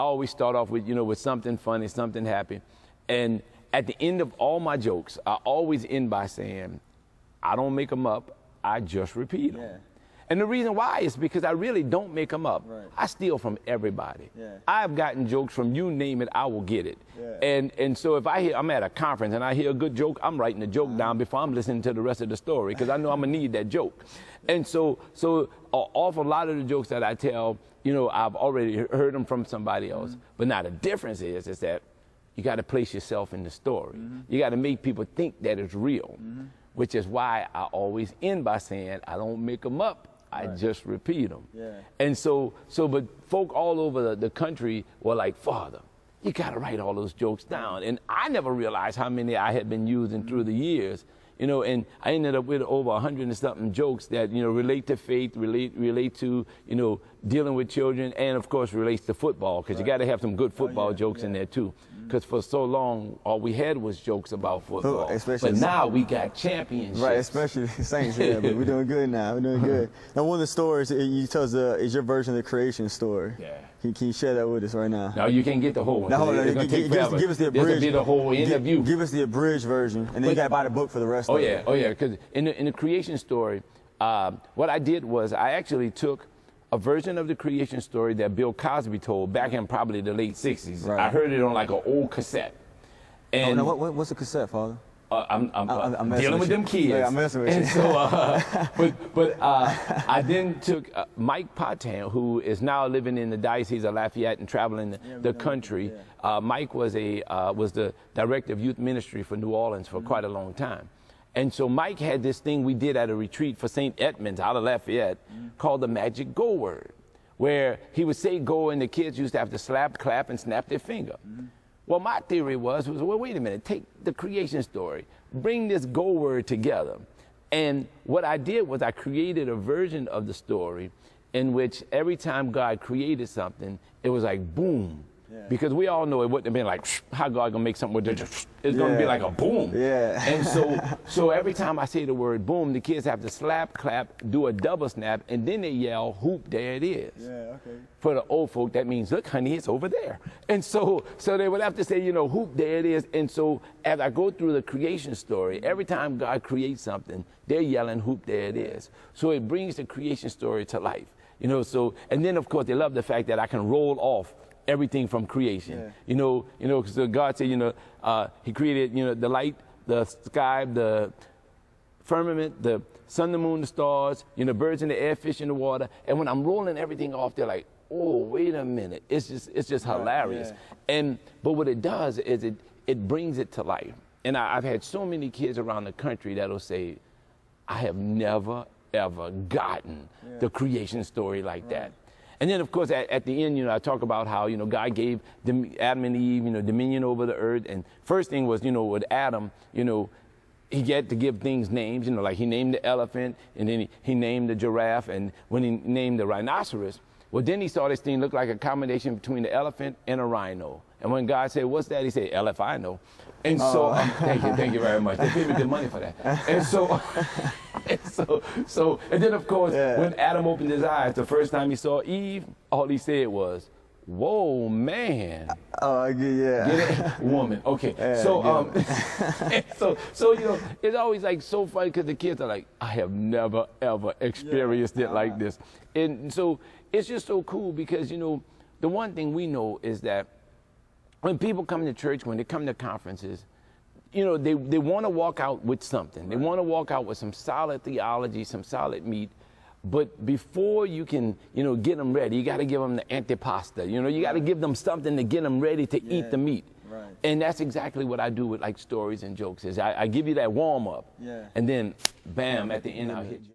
I always start off with, with something funny, something happy. And at the end of all my jokes, I always end by saying, I don't make them up, I just repeat them. Yeah. And the reason why is because I really don't make them up. Right. I steal from everybody. Yeah. I've gotten jokes from you name it, I will get it. Yeah. And so if I'm at a conference and I hear a good joke, I'm writing the joke down before I'm listening to the rest of the story because I know I'm gonna need that joke. And so an awful lot of the jokes that I tell, I've already heard them from somebody else. But now the difference is that you got to place yourself in the story. You got to make people think that it's real, which is why I always end by saying I don't make them up. I just repeat them. Yeah. And but folk all over the country were like, Father, you got to write all those jokes down. And I never realized how many I had been using through the years. And I ended up with over 100 and something jokes that, relate to faith, relate to, dealing with children, and of course relates to football, because you got to have some good football jokes in there too. Because for so long, all we had was jokes about football. But now we got championships. Right, especially the Saints, but we're doing good now. We're doing good. Now, one of the stories you tell us is your version of the creation story. Yeah. Can you share that with us right now? No, you can't get the whole one. No, hold on. Give us the abridged. This will be the whole interview. Give us the abridged version, and then you got to buy the book for the rest of it. Oh, yeah, because in the creation story, what I did was I actually took a version of the creation story that Bill Cosby told back in probably the late 60s. Right. I heard it on like an old cassette. And no, what's a cassette, Father? I'm dealing with them kids. Yeah, I'm messing with you. And so, I then took Mike Patan, who is now living in the Diocese of Lafayette and traveling the country. Mike was the director of youth ministry for New Orleans for quite a long time. And so Mike had this thing we did at a retreat for St. Edmunds out of Lafayette called the Magic Go Word, where he would say go and the kids used to have to slap, clap, and snap their finger. Well, my theory was, well, wait a minute, take the creation story, bring this go word together. And what I did was I created a version of the story in which every time God created something, it was like boom. Yeah. Because we all know it wouldn't have been like, how God gonna make something with it? It's gonna be like a boom. Yeah. And so every time I say the word boom, the kids have to slap, clap, do a double snap, and then they yell, hoop, there it is. Yeah, okay. For the old folk, that means, look, honey, it's over there. And so they would have to say, hoop, there it is. And so as I go through the creation story, every time God creates something, they're yelling, hoop, there it is. So it brings the creation story to life. And then of course they love the fact that I can roll off everything from creation. So God said, he created, the light, the sky, the firmament, the sun, the moon, the stars, birds in the air, fish in the water. And when I'm rolling everything off, they're like, oh, wait a minute. It's just hilarious. Yeah. But what it does is it brings it to life. And I've had so many kids around the country that'll say, I have never, ever gotten the creation story like that. And then, of course, at the end, I talk about how, God gave Adam and Eve, dominion over the earth. And first thing was, with Adam, he had to give things names, like he named the elephant, and then he named the giraffe, and when he named the rhinoceros, well, then he saw this thing look like a combination between the elephant and a rhino. And when God said, what's that? He said, LFI. And so, thank you very much. They paid me good money for that. And then of course, when Adam opened his eyes, the first time he saw Eve, all he said was, whoa, man. Oh, yeah. Get it? Woman. Okay. It's always like so funny because the kids are like, I have never, ever experienced it like this. And so it's just so cool because, the one thing we know is that when people come to church, when they come to conferences, they want to walk out with something. They want to walk out with some solid theology, some solid meat. But before you can, get them ready, you got to give them the antipasta. You got to give them something to get them ready to eat the meat. Right. And that's exactly what I do with like stories and jokes. Is I give you that warm up, and then, bam, at the end I'll hit you.